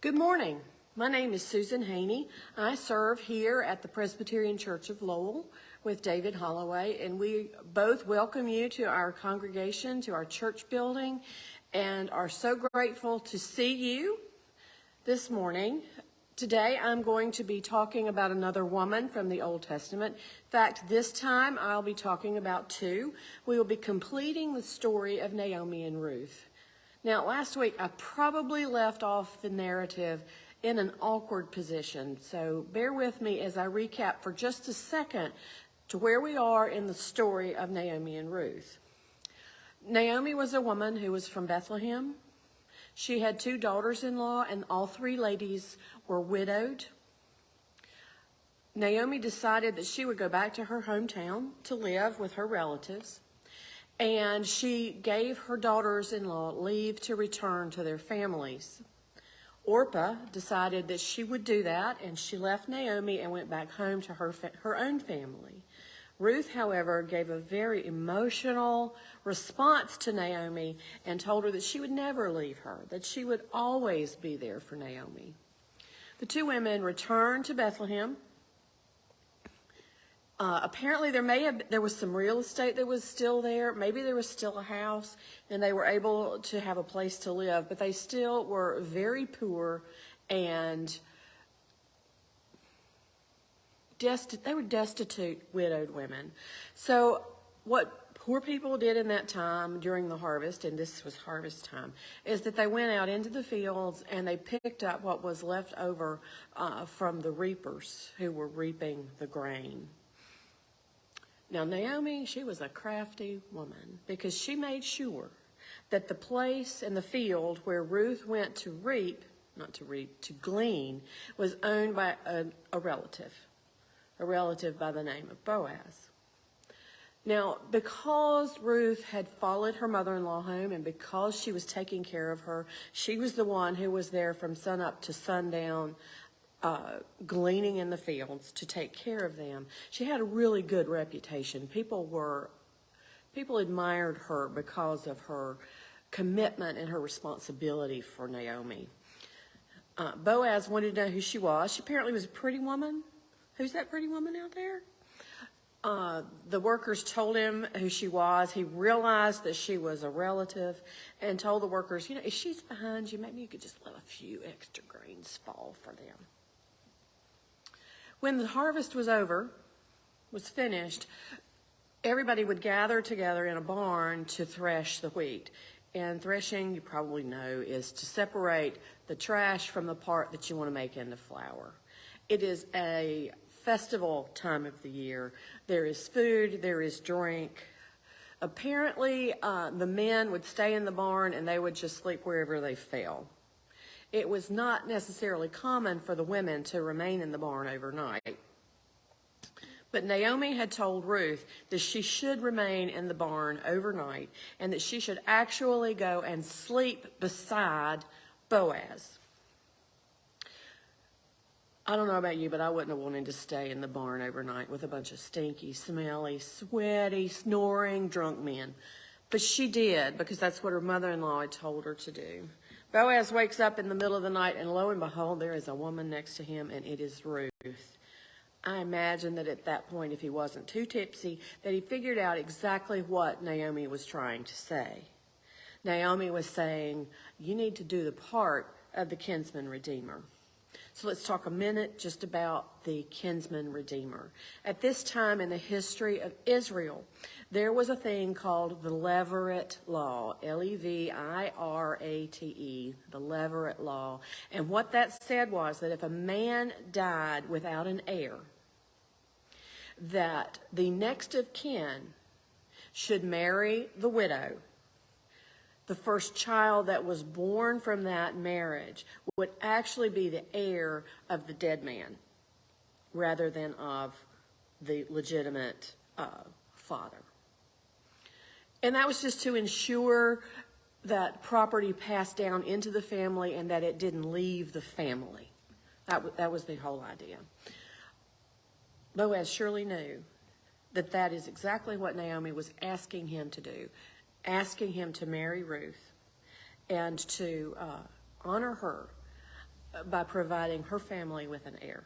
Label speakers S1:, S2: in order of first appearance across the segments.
S1: Good morning. My name is Susan Haney. I serve here at the Presbyterian Church of Lowell with David Holloway, and we both welcome you to our congregation, to our church building, and are so grateful to see you this morning. Today I'm going to be talking about another woman from the Old Testament. In fact, this time I'll be talking about two. We will be completing the story of Naomi and Ruth. Now, last week, I probably left off the narrative in an awkward position, so bear with me as I recap for just a second to where we are in the story of Naomi and Ruth. Naomi was a woman who was from Bethlehem. She had 2 daughters-in-law, and all 3 ladies were widowed. Naomi decided that she would go back to her hometown to live with her relatives. And she gave her daughters-in-law leave to return to their families. Orpah decided that she would do that, and she left Naomi and went back home to her own family. Ruth, however, gave a very emotional response to Naomi and told her that she would never leave her, that she would always be there for Naomi. The 2 women returned to Bethlehem. Apparently there was some real estate that was still there. Maybe there was still a house, and they were able to have a place to live, but they still were very poor and they were destitute, widowed women. So what poor people did in that time during the harvest, and this was harvest time, is that they went out into the fields and they picked up what was left over from the reapers who were reaping the grain. Now, Naomi, she was a crafty woman because she made sure that the place in the field where Ruth went to to glean, was owned by a relative by the name of Boaz. Now, because Ruth had followed her mother-in-law home and because she was taking care of her, she was the one who was there from sunup to sundown, gleaning in the fields to take care of them. She had a really good reputation. People admired her because of her commitment and her responsibility for Naomi. Boaz wanted to know who she was. She apparently was a pretty woman. Who's that pretty woman out there? The workers told him who she was. He realized that she was a relative and told the workers, if she's behind you, maybe you could just let a few extra grains fall for them. When the harvest was finished, everybody would gather together in a barn to thresh the wheat. And threshing, you probably know, is to separate the trash from the part that you want to make into flour. It is a festival time of the year. There is food, there is drink. Apparently, the men would stay in the barn and they would just sleep wherever they fell. It was not necessarily common for the women to remain in the barn overnight. But Naomi had told Ruth that she should remain in the barn overnight and that she should actually go and sleep beside Boaz. I don't know about you, but I wouldn't have wanted to stay in the barn overnight with a bunch of stinky, smelly, sweaty, snoring, drunk men. But she did, because that's what her mother-in-law had told her to do. Boaz wakes up in the middle of the night, and lo and behold, there is a woman next to him, and it is Ruth. I imagine that at that point, if he wasn't too tipsy, that he figured out exactly what Naomi was trying to say. Naomi was saying, you need to do the part of the kinsman redeemer. So let's talk a minute just about the kinsman redeemer. At this time in the history of Israel, there was a thing called the Levirate Law, Levirate, the Levirate Law. And what that said was that if a man died without an heir, that the next of kin should marry the widow. The first child that was born from that marriage would actually be the heir of the dead man rather than of the legitimate father. And that was just to ensure that property passed down into the family and that it didn't leave the family. That was the whole idea. Boaz surely knew that that is exactly what Naomi was asking him to do, asking him to marry Ruth and to honor her by providing her family with an heir.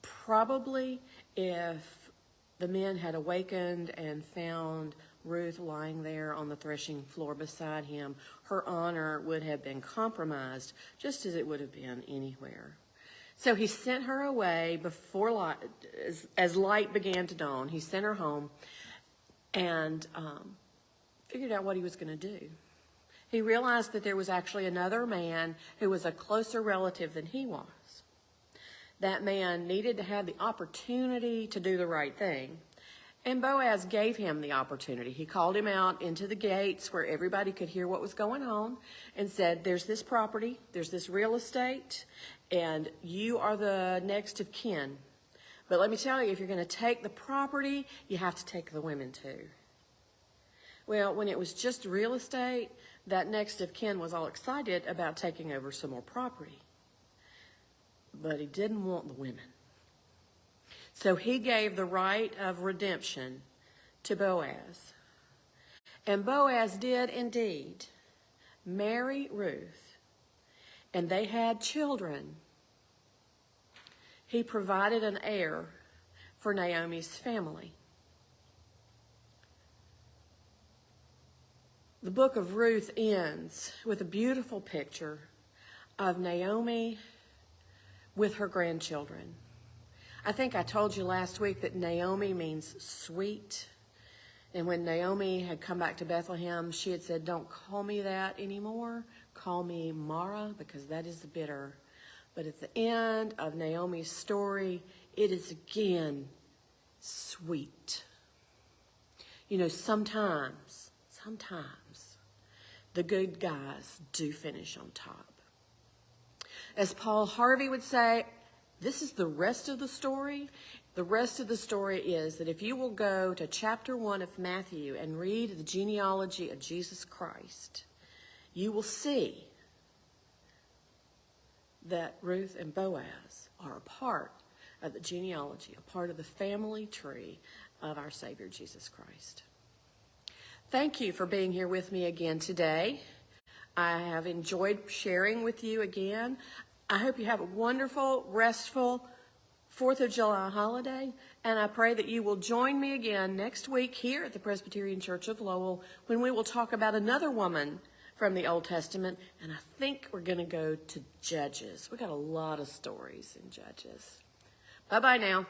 S1: Probably if the men had awakened and found Ruth lying there on the threshing floor beside him, her honor would have been compromised, just as it would have been anywhere. So he sent her away before light, as light began to dawn. He sent her home and figured out what he was going to do. He realized that there was actually another man who was a closer relative than he was. That man needed to have the opportunity to do the right thing. And Boaz gave him the opportunity. He called him out into the gates where everybody could hear what was going on and said, there's this property, there's this real estate, and you are the next of kin. But let me tell you, if you're going to take the property, you have to take the women too. Well, when it was just real estate, that next of kin was all excited about taking over some more property. But he didn't want the women. So he gave the right of redemption to Boaz. And Boaz did indeed marry Ruth, and they had children. He provided an heir for Naomi's family. The book of Ruth ends with a beautiful picture of Naomi with her grandchildren. I think I told you last week that Naomi means sweet. And when Naomi had come back to Bethlehem, she had said, don't call me that anymore. Call me Mara, because that is bitter. But at the end of Naomi's story, it is again sweet. You know, sometimes the good guys do finish on top. As Paul Harvey would say, this is the rest of the story. The rest of the story is that if you will go to chapter 1 of Matthew and read the genealogy of Jesus Christ, you will see that Ruth and Boaz are a part of the genealogy, a part of the family tree of our Savior Jesus Christ. Thank you for being here with me again today. I have enjoyed sharing with you again. I hope you have a wonderful, restful 4th of July holiday, and I pray that you will join me again next week here at the Presbyterian Church of Lowell when we will talk about another woman from the Old Testament, and I think we're going to go to Judges. We got a lot of stories in Judges. Bye-bye now.